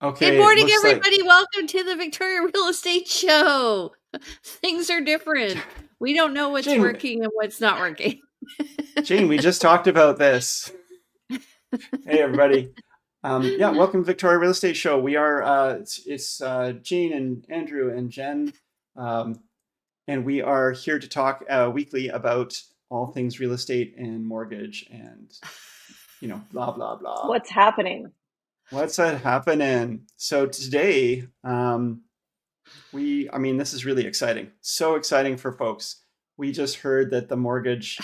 Okay. Good morning, everybody. Welcome to the Victoria Real Estate Show. Things are different. We don't know what's working and what's not working. Jane, we just talked about this. Hey, everybody. Yeah, welcome to Victoria Real Estate Show. We are, it's Jane and Andrew and Jen, and we are here to talk weekly about all things real estate and mortgage and, blah, blah, blah. What's happening? What's happening? So today, this is really exciting. So exciting for folks. We just heard that the mortgage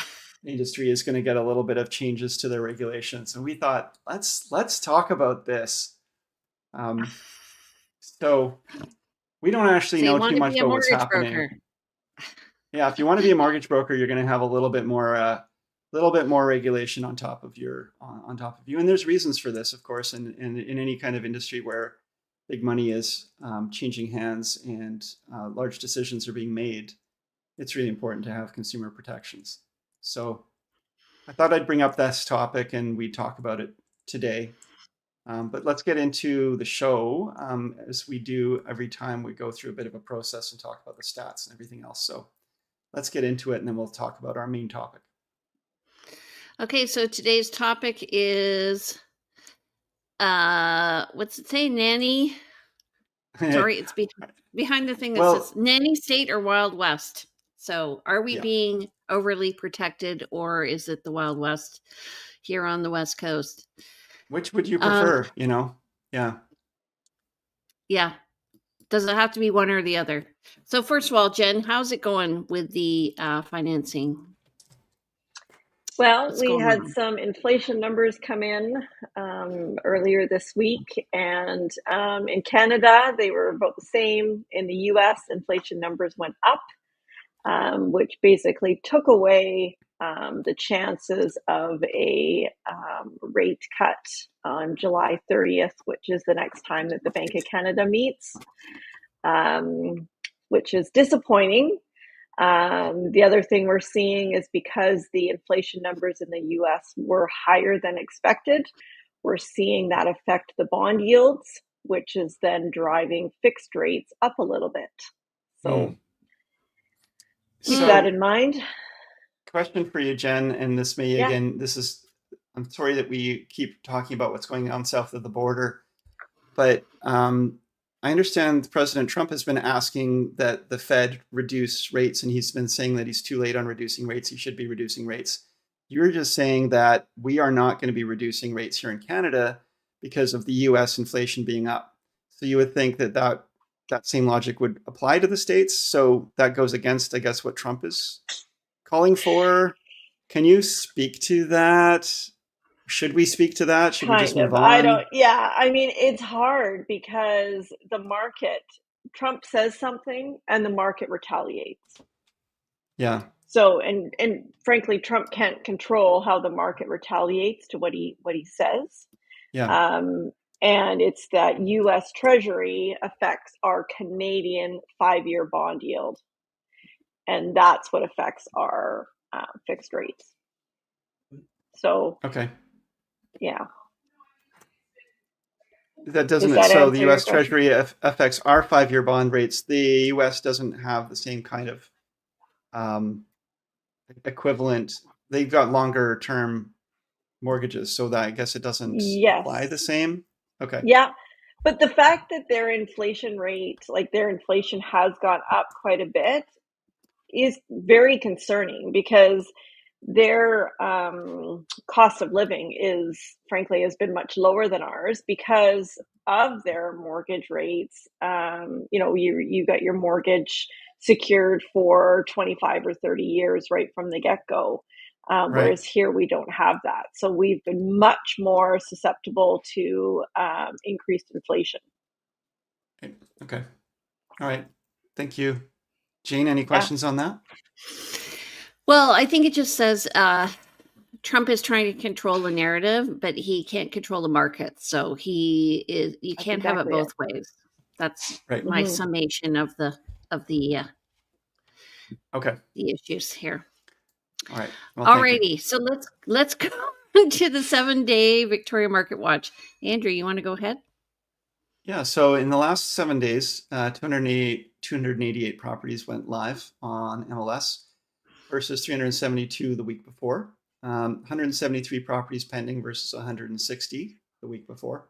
industry is going to get a little bit of changes to their regulations, and we thought, let's talk about this. So we don't actually know too much about what's happening. Broker. Yeah, if you want to be a mortgage broker, you're going to have a little bit more regulation on top of you, and there's reasons for this, of course, and in any kind of industry where big money is changing hands and large decisions are being made, it's really important to have consumer protections. So I thought I'd bring up this topic and we talk about it today. But let's get into the show as we do every time we go through a bit of a process and talk about the stats and everything else. So let's get into it and then we'll talk about our main topic. Okay, so today's topic is, what's it say, Nanny? Sorry, it's behind the thing that says Nanny State or Wild West. So are we being overly protected, or is it the Wild West here on the West Coast? Which would you prefer, Yeah. Yeah. Does it have to be one or the other? So first of all, Jen, how's it going with the financing? Well, we had some inflation numbers come in earlier this week, and in Canada, they were about the same. In the US, inflation numbers went up, which basically took away the chances of a rate cut on July 30th, which is the next time that the Bank of Canada meets, which is disappointing. The other thing we're seeing is because the inflation numbers in the US were higher than expected, we're seeing that affect the bond yields, which is then driving fixed rates up a little bit. So keep that in mind. Question for you, Jen, and this may, again, I'm sorry that we keep talking about what's going on south of the border, but I understand President Trump has been asking that the Fed reduce rates, and he's been saying that he's too late on reducing rates. He should be reducing rates. You're just saying that we are not going to be reducing rates here in Canada because of the US inflation being up. So you would think that same logic would apply to the States. So that goes against, I guess, what Trump is calling for. Can you speak to that? Should we speak to that? Should we just move on? It's hard because the market, Trump says something and the market retaliates. Yeah. So, and frankly, Trump can't control how the market retaliates to what he says. Yeah. And it's that U.S. Treasury affects our Canadian 5-year bond yield. And that's what affects our fixed rates. So, okay. Yeah. That doesn't, so the U.S. Treasury affects our 5-year bond rates. The U.S. doesn't have the same kind of equivalent. They've got longer term mortgages, so that I guess it doesn't apply the same. Okay. Yeah. But the fact that their inflation rate, like their inflation has gone up quite a bit, is very concerning because their cost of living has been much lower than ours because of their mortgage rates. You got your mortgage secured for 25 or 30 years right from the get-go. Whereas here we don't have that. So we've been much more susceptible to increased inflation. Okay. All right. Thank you. Jane, any questions on that? Well, I think it just says Trump is trying to control the narrative, but he can't control the market. So you can't have it both ways. That's my summation of the the issues here. All right. Well, alrighty. So let's go. to the 7-day Victoria Market Watch. Andrew, you want to go ahead? Yeah, so in the last 7 days, 288 properties went live on MLS versus 372 the week before. 173 properties pending versus 160 the week before.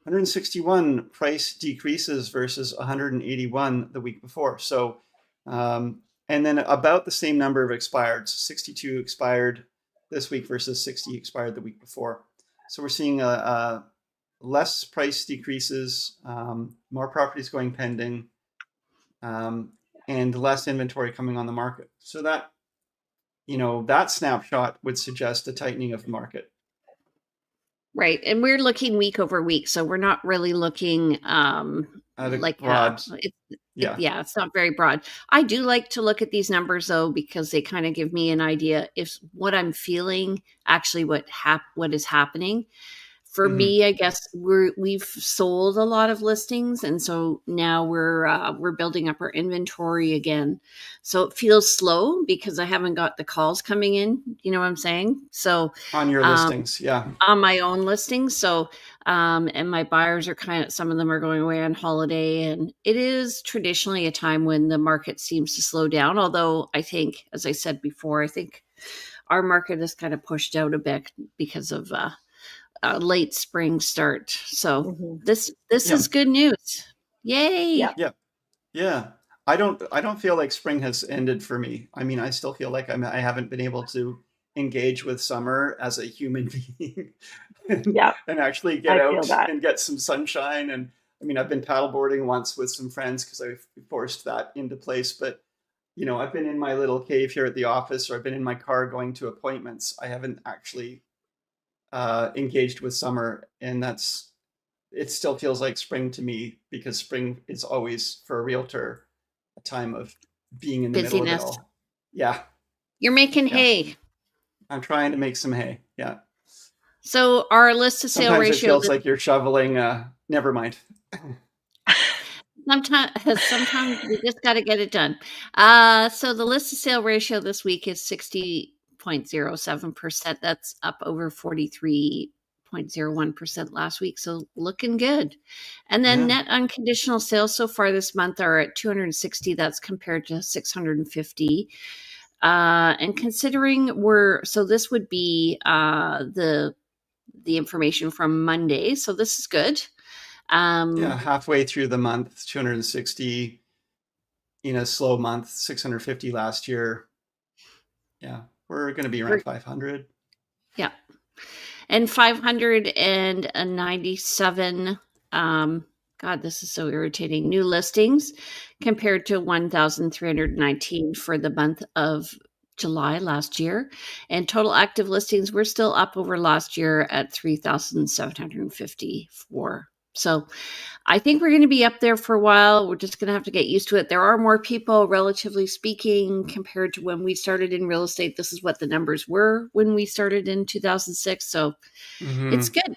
161 price decreases versus 181 the week before. So, and then about the same number of expireds, 62 expired this week versus 60 expired the week before. So we're seeing less price decreases, more properties going pending, and less inventory coming on the market. So that, that snapshot would suggest a tightening of the market. Right. And we're looking week over week. So we're not really looking like broad. It's not very broad. I do like to look at these numbers though, because they kind of give me an idea if what I'm feeling actually what is happening. For me, I guess we've sold a lot of listings, and so now we're building up our inventory again. So it feels slow because I haven't got the calls coming in. You know what I'm saying? So on your listings, on my own listings. So and my buyers are some of them are going away on holiday, and it is traditionally a time when the market seems to slow down. Although I think, as I said before, I think our market is kind of pushed out a bit because of late spring start. So this is good news. Yay. Yeah. I don't feel like spring has ended for me. I mean, I still feel like I haven't been able to engage with summer as a human being and actually get out and get some sunshine. And I mean, I've been paddleboarding once with some friends because I forced that into place. But, I've been in my little cave here at the office, or I've been in my car going to appointments. I haven't actually engaged with summer, and it still feels like spring to me, because spring is always, for a realtor, a time of being in the middle of it all. Yeah. You're making hay. I'm trying to make some hay. Yeah. So our list to sale ratio. Sometimes it feels like you're shoveling. Never mind. Sometimes we just got to get it done. So the list to sale ratio this week is 60.07%. That's up over 43.01% last week. So looking good. And then net unconditional sales so far this month are at 260. That's compared to 650. And considering this would be the information from Monday. So this is good. Halfway through the month, 260 in a slow month, 650 last year. Yeah, we're going to be around 500. Yeah. And 597, God, this is so irritating, new listings compared to 1,319 for the month of July last year. And total active listings, we're still up over last year at 3,754. So I think we're going to be up there for a while. We're just going to have to get used to it. There are more people, relatively speaking, compared to when we started in real estate. This is what the numbers were when we started in 2006. So it's good.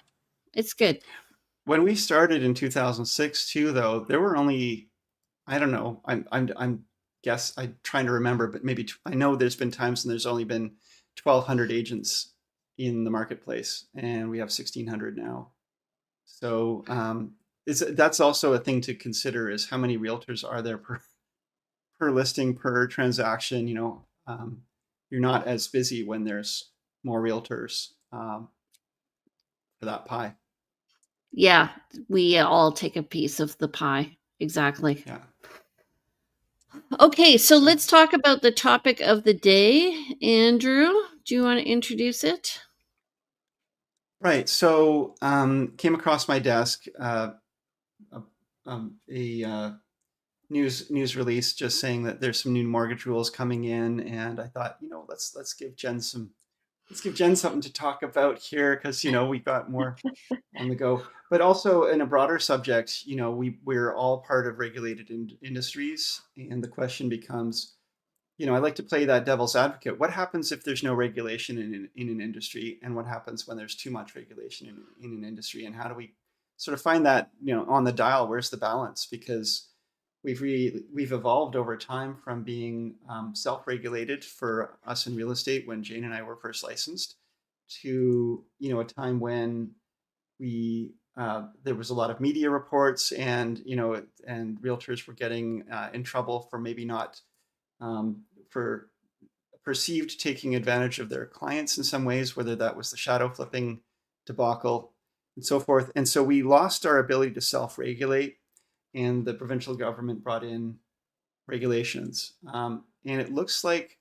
It's good. When we started in 2006 too, though, there were only, I don't know, I'm trying to remember, but maybe I know there's been times when there's only been 1,200 agents in the marketplace, and we have 1,600 now. So that's also a thing to consider, is how many realtors are there per listing, per transaction. You're not as busy when there's more realtors for that pie. Yeah, we all take a piece of the pie. Exactly. Yeah. Okay, so let's talk about the topic of the day. Andrew, do you want to introduce it? Right. So came across my desk a news release just saying that there's some new mortgage rules coming in, and I thought, let's give Jen something to talk about here, because we got more on the go. But also, in a broader subject, we're all part of regulated industries, and the question becomes, I like to play that devil's advocate. What happens if there's no regulation in an industry, and what happens when there's too much regulation in an industry? And how do we sort of find that, on the dial? Where's the balance? Because we've evolved over time from being self-regulated for us in real estate when Jane and I were first licensed, to, a time when there was a lot of media reports, and and realtors were getting in trouble for maybe not for perceived taking advantage of their clients in some ways, whether that was the shadow flipping debacle and so forth. And so we lost our ability to self-regulate, and the provincial government brought in regulations. And it looks like,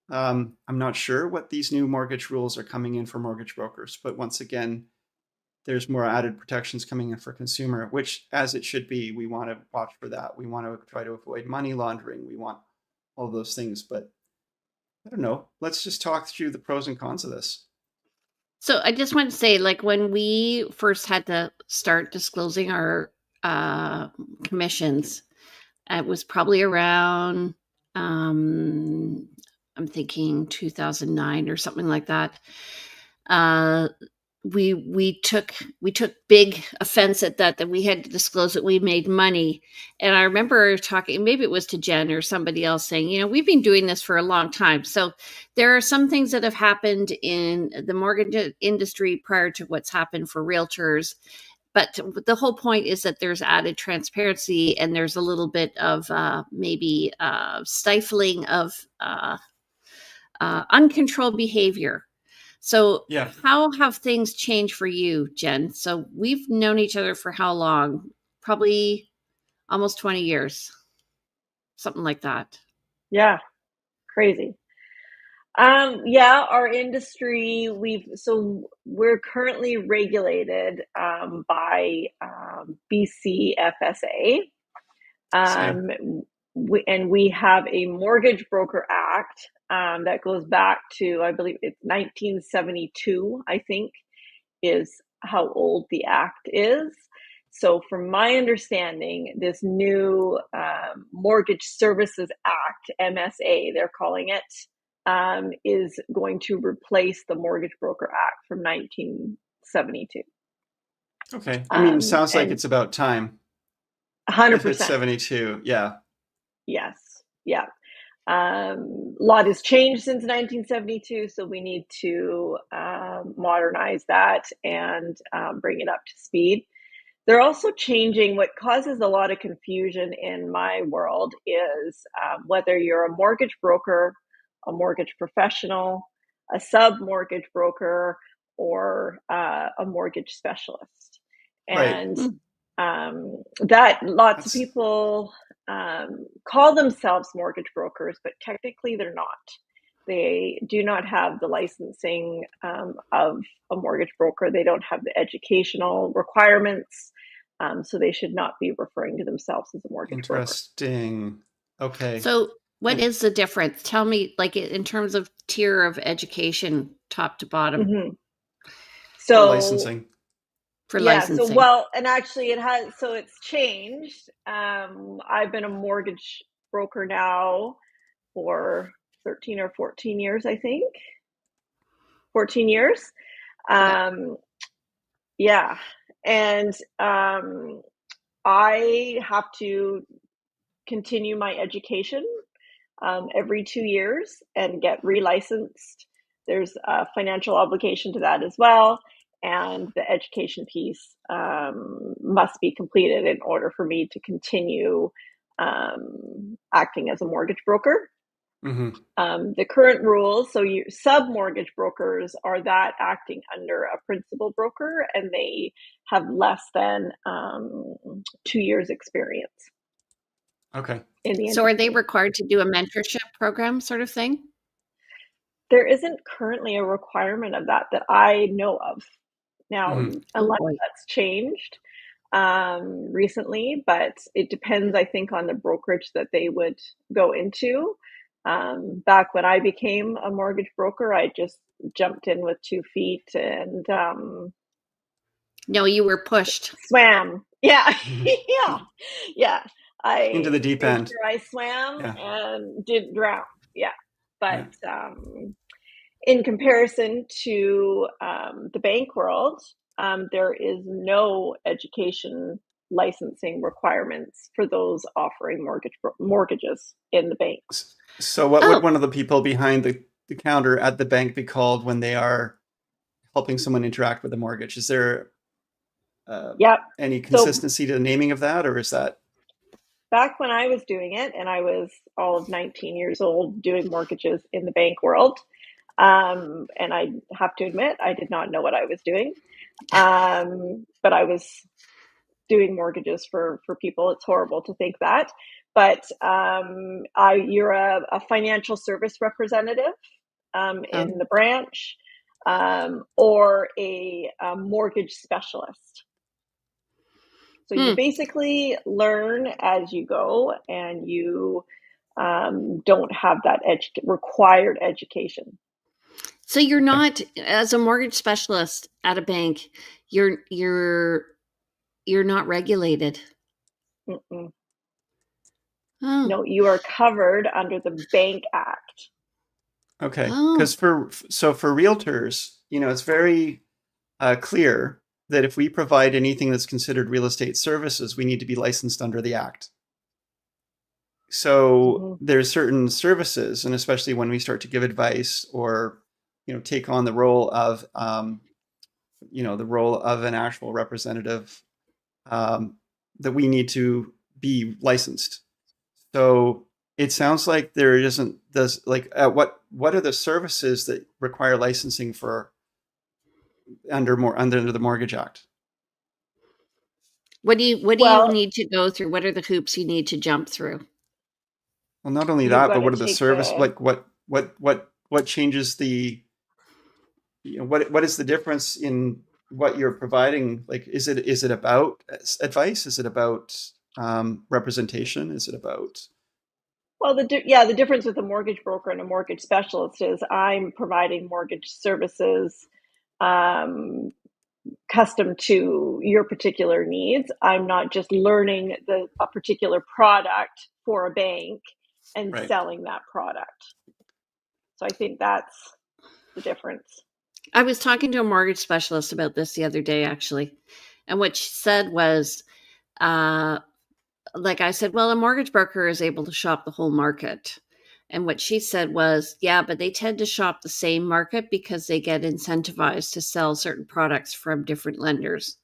I'm not sure what these new mortgage rules are coming in for mortgage brokers, but once again, there's more added protections coming in for consumer, which, as it should be, we want to watch for that. We want to try to avoid money laundering. We want all those things, but I don't know. Let's just talk through the pros and cons of this. So I just want to say, like, when we first had to start disclosing our commissions, it was probably around, I'm thinking 2009 or something like that. We took big offense at that we had to disclose that we made money. And I remember talking, maybe it was to Jen or somebody else, saying, we've been doing this for a long time. So there are some things that have happened in the mortgage industry prior to what's happened for realtors. But the whole point is that there's added transparency, and there's a little bit of maybe stifling of uncontrolled behavior. So how have things changed for you, Jen? So we've known each other for how long? Probably almost 20 years, something like that. Yeah, crazy. Our industry, we're currently regulated by BC FSA. We have a Mortgage Broker Act that goes back to, I believe it's 1972, I think, is how old the act is. So from my understanding, this new Mortgage Services Act, MSA, they're calling it, is going to replace the Mortgage Broker Act from 1972. Okay. I mean, sounds like it's about time. 100%. If it's 72, yeah. Yes. Yeah. Lot has changed since 1972, so we need to modernize that and bring it up to speed. They're also changing. What causes a lot of confusion in my world is whether you're a mortgage broker, a mortgage professional, a sub-mortgage broker, or a mortgage specialist. And that lots of people call themselves mortgage brokers, but technically they're not. They do not have the licensing of a mortgage broker. They don't have the educational requirements, so they should not be referring to themselves as a mortgage broker. Interesting. Okay. So what is the difference? Tell me, like, in terms of tier of education, top to bottom. Mm-hmm. So licensing. For licensing. And actually it's changed. I've been a mortgage broker now for 13 or 14 years, I think. 14 years. And I have to continue my education every 2 years and get relicensed. There's a financial obligation to that as well. And the education piece must be completed in order for me to continue acting as a mortgage broker. Mm-hmm. The current rules, so sub-mortgage brokers are that acting under a principal broker, and they have less than 2 years experience. Okay. So are they required to do a mentorship program sort of thing? There isn't currently a requirement of that I know of. Now, unless that's changed recently, but it depends, I think, on the brokerage that they would go into. Back when I became a mortgage broker, I just jumped in with 2 feet and no, you were pushed. Swam. Yeah. Yeah. Into the deep end. Sure I swam and didn't drown. Yeah. But in comparison to the bank world, there is no education licensing requirements for those offering mortgages in the banks. So what would one of the people behind the counter at the bank be called when they are helping someone interact with a mortgage? Is there any So consistency to the naming of that, or is that? back when I was doing it, and I was all of 19 years old doing mortgages in the bank world, and I have to admit, I did not know what I was doing, but I was doing mortgages for people. It's horrible to think that, but you're a financial service representative in the branch, or a mortgage specialist. So you basically learn as you go, and you don't have that required education. So you're not, as a mortgage specialist at a bank, you're not regulated. Mm-mm. Oh. No, you are covered under the Bank Act. Okay, because for realtors, it's very clear that if we provide anything that's considered real estate services, we need to be licensed under the Act. So there's certain services, and especially when we start to give advice or take on the role of an actual representative, that we need to be licensed. So it sounds like there isn't this, what are the services that require licensing for under the Mortgage Act? What do you need to go through? What are the hoops you need to jump through? Well, not only that, but what are the service, what changes the, what is the difference in what you're providing? Like, is it about advice? Is it about representation? Is it about? Well, the difference with a mortgage broker and a mortgage specialist is I'm providing mortgage services custom to your particular needs. I'm not just learning a particular product for a bank and selling that product. So I think that's the difference. I was talking to a mortgage specialist about this the other day, actually. And what she said was, like I said, well, a mortgage broker is able to shop the whole market. And what she said was, yeah, but they tend to shop the same market because they get incentivized to sell certain products from different lenders.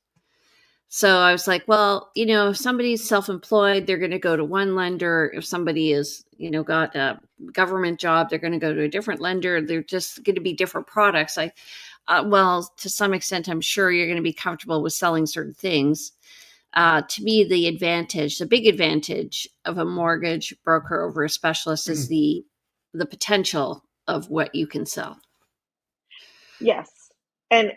So I was like, well, if somebody's self-employed, they're going to go to one lender. If somebody is, got a government job, they're going to go to a different lender. They're just going to be different products. Well, to some extent, I'm sure you're going to be comfortable with selling certain things. To me, the big advantage of a mortgage broker over a specialist is the potential of what you can sell. Yes. And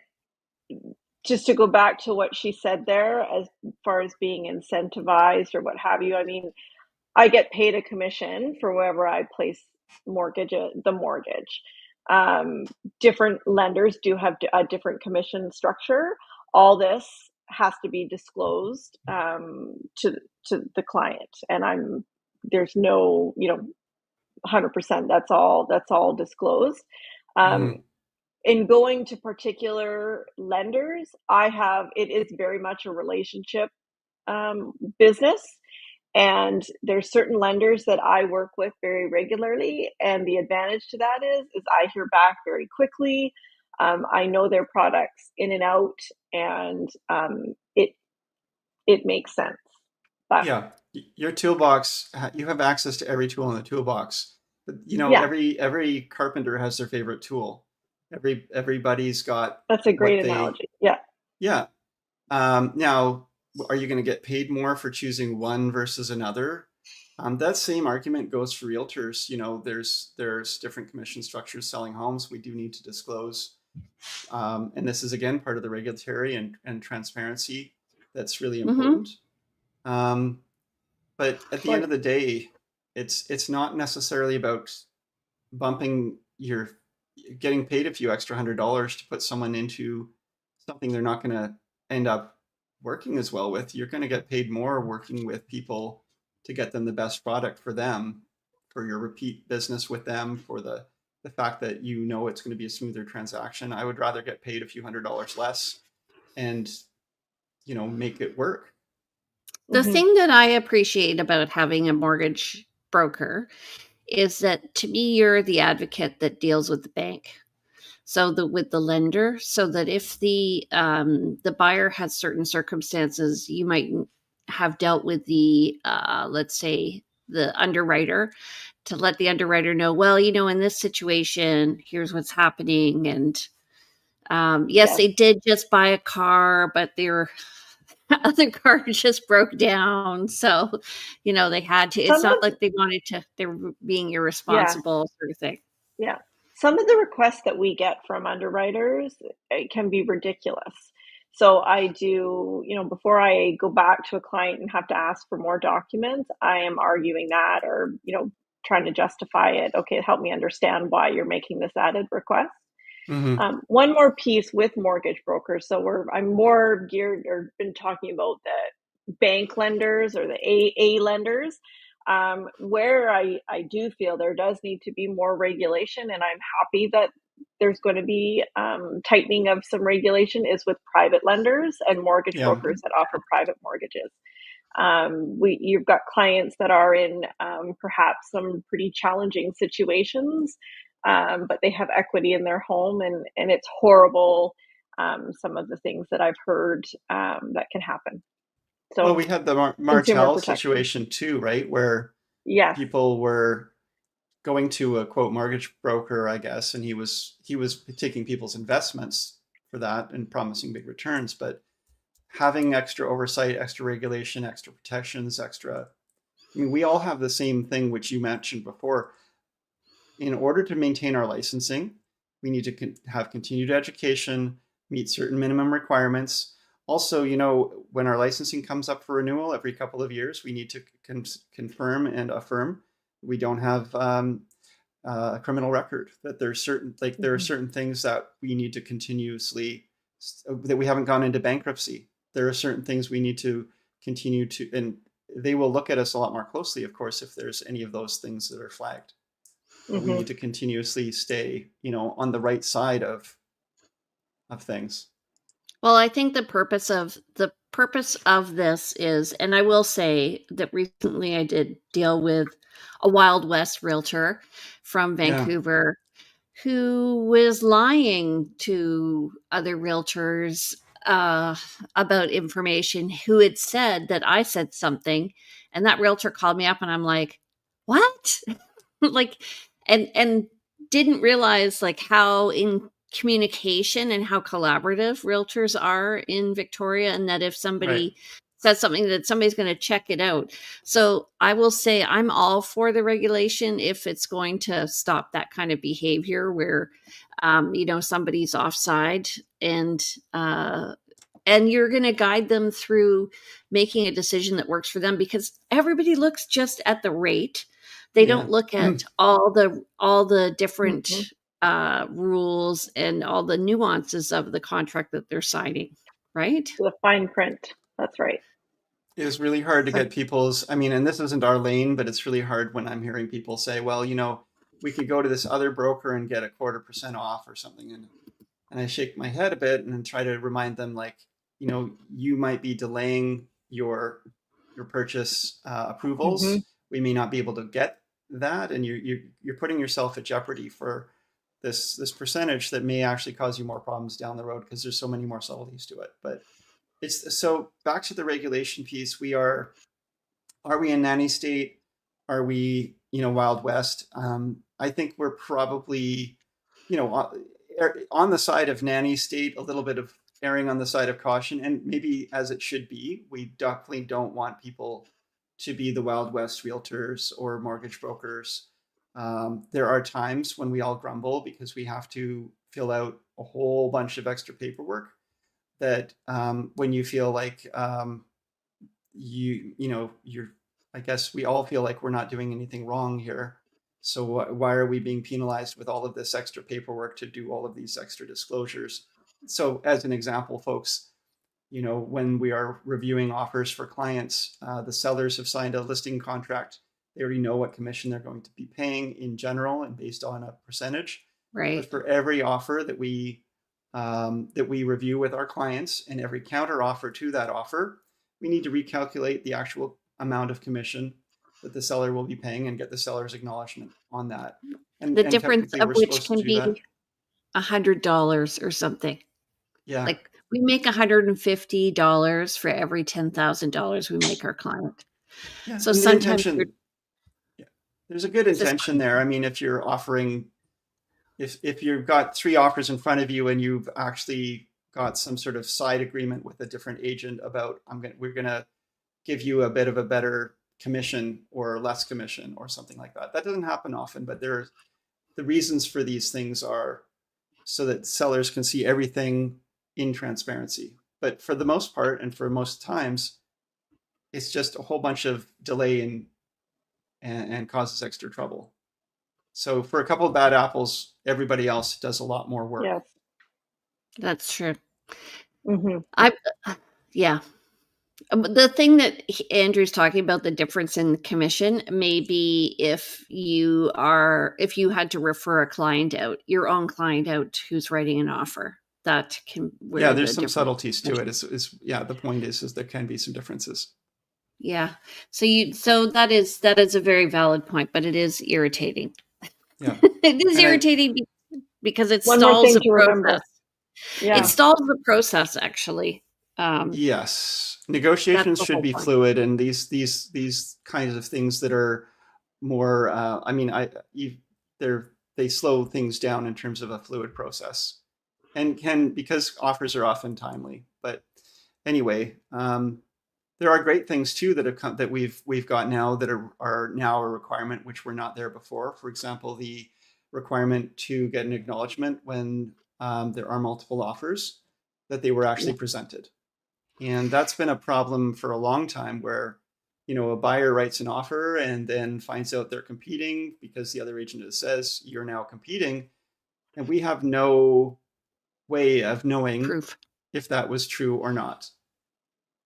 just to go back to what she said there, as far as being incentivized or what have you, I mean, I get paid a commission for wherever I place the mortgage. Different lenders do have a different commission structure. All this has to be disclosed to the client, and there's no 100%. That's all disclosed. In going to particular lenders, it is very much a relationship business. And there's certain lenders that I work with very regularly. And the advantage to that is I hear back very quickly. I know their products in and out, and it makes sense. But yeah, your toolbox, you have access to every tool in the toolbox. But, every carpenter has their favorite tool. Everybody's got. That's a great analogy. Yeah. Yeah. Now, are you going to get paid more for choosing one versus another? That same argument goes for realtors. There's different commission structures selling homes. We do need to disclose. And this is, again, part of the regulatory and transparency that's really important. But at the end of the day, it's not necessarily about getting paid a few extra $100 to put someone into something they're not going to end up working as well with. You're going to get paid more working with people to get them the best product for them, for your repeat business with them, for the fact that it's going to be a smoother transaction. I would rather get paid a few $100 less and make it work. The thing that I appreciate about having a mortgage broker is that, to me, you're the advocate that deals with the bank. with the lender, so that if the buyer has certain circumstances, you might have dealt with the let's say the underwriter, to let the underwriter know, well, in this situation, here's what's happening. And yes, they did just buy a car, but their other car just broke down. So, they had to, it's not like they wanted to, they were being irresponsible sort of thing. Yeah. Some of the requests that we get from underwriters, it can be ridiculous. So I do, before I go back to a client and have to ask for more documents, I am arguing that, or, trying to justify it. Okay, help me understand why you're making this added request. Mm-hmm. One more piece with mortgage brokers. So I'm more geared, or been talking about the bank lenders or the AA lenders, where I do feel there does need to be more regulation, and I'm happy that there's going to be tightening of some regulation, is with private lenders and mortgage brokers that offer private mortgages. You've got clients that are in perhaps some pretty challenging situations, but they have equity in their home, and it's horrible, some of the things that I've heard that can happen. So, well, we had the Martel situation too, right? Where people were going to a quote mortgage broker, I guess, and he was taking people's investments for that and promising big returns, but having extra oversight, extra regulation, extra protections, we all have the same thing, which you mentioned before. In order to maintain our licensing, we need to have continued education, meet certain minimum requirements. Also, when our licensing comes up for renewal every couple of years, we need to confirm and affirm we don't have a criminal record, that there's certain, there are certain things that we need to continuously, that we haven't gone into bankruptcy. There are certain things we need to continue to, and they will look at us a lot more closely, of course, if there's any of those things that are flagged. Mm-hmm. We need to continuously stay, on the right side of things. Well, I think the purpose of this is, and I will say that recently I did deal with a Wild West realtor from Vancouver who was lying to other realtors about information, who had said that I said something, and that realtor called me up and I'm like, what? and didn't realize how in communication and how collaborative realtors are in Victoria, and that if somebody says something, that somebody's going to check it out. So I will say I'm all for the regulation if it's going to stop that kind of behavior where, somebody's offside, and you're going to guide them through making a decision that works for them, because everybody looks just at the rate. They don't look at all the different rules and all the nuances of the contract that they're signing, right? The fine print. That's right. It's really hard to get people's, and this isn't our lane, but it's really hard when I'm hearing people say, well, we could go to this other broker and get 0.25% off or something. And I shake my head a bit and try to remind them, you might be delaying your purchase approvals. Mm-hmm. We may not be able to get that, and you're putting yourself at jeopardy for this percentage that may actually cause you more problems down the road, because there's so many more subtleties to it. But it's, so back to the regulation piece. Are we in nanny state? Are we, Wild West? I think we're probably, on the side of nanny state, a little bit of erring on the side of caution, and maybe as it should be. We definitely don't want people to be the Wild West realtors or mortgage brokers. There are times when we all grumble because we have to fill out a whole bunch of extra paperwork that when you feel like I guess we all feel like we're not doing anything wrong here. So why are we being penalized with all of this extra paperwork to do all of these extra disclosures? So as an example, folks, when we are reviewing offers for clients, the sellers have signed a listing contract. They already know what commission they're going to be paying in general and based on a percentage. Right. But for every offer that we review with our clients, and every counter offer to that offer, we need to recalculate the actual amount of commission that the seller will be paying and get the seller's acknowledgement on that. And the difference of which can be $100 or something. Yeah. Like we make $150 for every $10,000 we make our client. Yeah. So and sometimes there's a good intention there. I mean, if you're offering, if you've got 3 offers in front of you and you've actually got some sort of side agreement with a different agent about, we're going to give you a bit of a better commission or less commission or something like that. That doesn't happen often, but the reasons for these things are so that sellers can see everything in transparency. But for the most part, and for most times, it's just a whole bunch of delay and causes extra trouble. So for a couple of bad apples, everybody else does a lot more work. Yes. That's true. Yeah. The thing that Andrew's talking about, the difference in commission, maybe if you had to refer a client out, your own client out who's writing an offer, that can. Yeah, there's some subtleties to it. The point is there can be some differences. Yeah. So that is a very valid point, but it is irritating. Yeah. It is irritating because it stalls the process. Remember. Yeah. It stalls the process, actually. Yes, negotiations should be fluid, and these kinds of things that are more. They slow things down in terms of a fluid process, and because offers are often timely. But anyway, there are great things too that have come that we've got now that are now a requirement, which were not there before. For example, the requirement to get an acknowledgement when there are multiple offers, that they were actually presented. And that's been a problem for a long time where, a buyer writes an offer and then finds out they're competing because the other agent says you're now competing. And we have no way of knowing proof if that was true or not.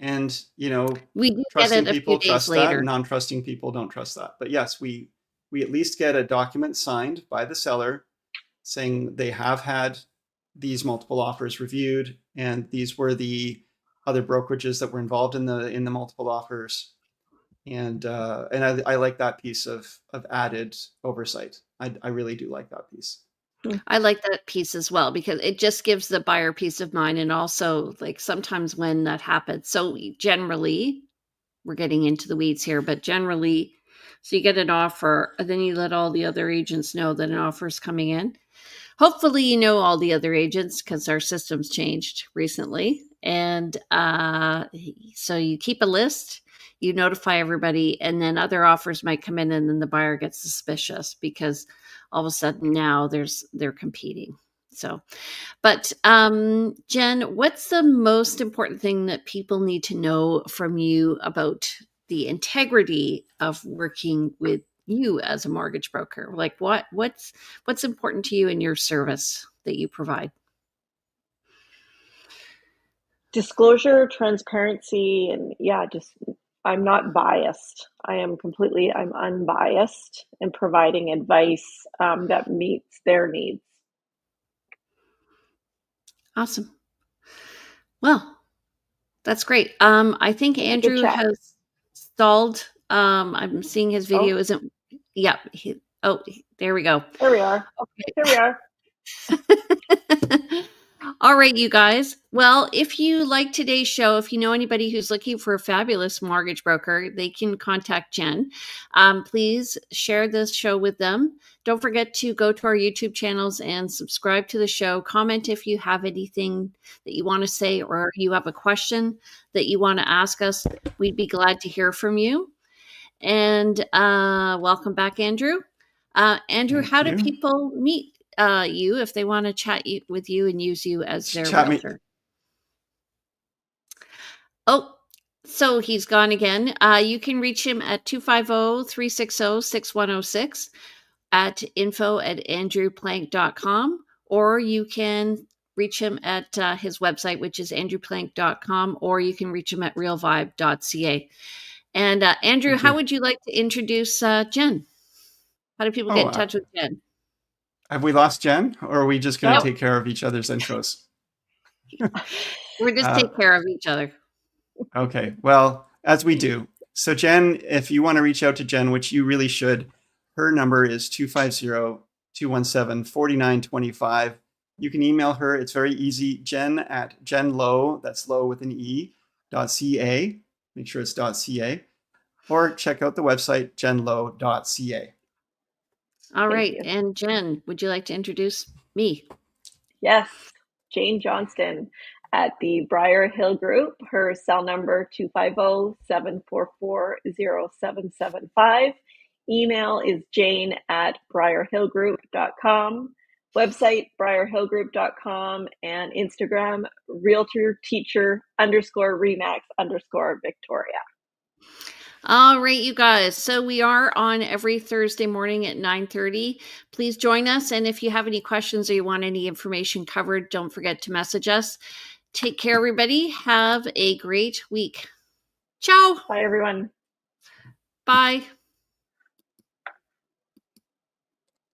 And, we do trusting get it people a few trust days later. that, non-trusting people don't trust that. But yes, we at least get a document signed by the seller saying they have had these multiple offers reviewed, and these were the other brokerages that were involved in the multiple offers, and I like that piece of added oversight. I really do like that piece. I like that piece as well because it just gives the buyer peace of mind, and also like sometimes when that happens. So generally, we're getting into the weeds here, but generally, so you get an offer, and then you let all the other agents know that an offer is coming in. Hopefully, all the other agents because our system's changed recently. And so you keep a list, you notify everybody, and then other offers might come in, and then the buyer gets suspicious because all of a sudden now they're competing. So, but Jen, what's the most important thing that people need to know from you about the integrity of working with you as a mortgage broker? Like what's important to you in your service that you provide? Disclosure, transparency, and I'm not biased. I'm unbiased in providing advice that meets their needs. Awesome. Well, that's great. I think Andrew has stalled. I'm seeing his video isn't. Yeah. There we go. There we are. Okay. There we are. All right, you guys. Well, if you like today's show, if you know anybody who's looking for a fabulous mortgage broker, they can contact Jen. Please share this show with them. Don't forget to go to our YouTube channels and subscribe to the show. Comment if you have anything that you want to say or you have a question that you want to ask us. We'd be glad to hear from you. And welcome back, Andrew. Andrew, how do people meet you if they want to chat with you and use you as their realtor? Oh, so he's gone again. You can reach him at 250-360-6106 at info@andrewplank.com, or you can reach him at his website, which is andrewplank.com, or you can reach him at realvibe.ca. And Andrew, how would you like to introduce Jen? How do people get in touch with Jen? Have we lost Jen, or are we just going to take care of each other's intros? We're just take care of each other. Okay. Well, as we do. So Jen, if you want to reach out to Jen, which you really should, her number is 250-217-4925. you can email her. It's very easy. Jen Lowe, that's Lowe with an E, .ca. Make sure it's .ca. Or check out the website, jenlowe.ca. All right. And Jen, would you like to introduce me? Yes, Jane Johnston at the Briar Hill Group. Her cell number 250-744-0775. Email is jane@briarhillgroup.com. Website, briarhillgroup.com, and Instagram, realtorteacher_remax_Victoria. All right, you guys. So we are on every Thursday morning at 9:30. Please join us. And if you have any questions or you want any information covered, don't forget to message us. Take care, everybody. Have a great week. Ciao. Bye, everyone. Bye.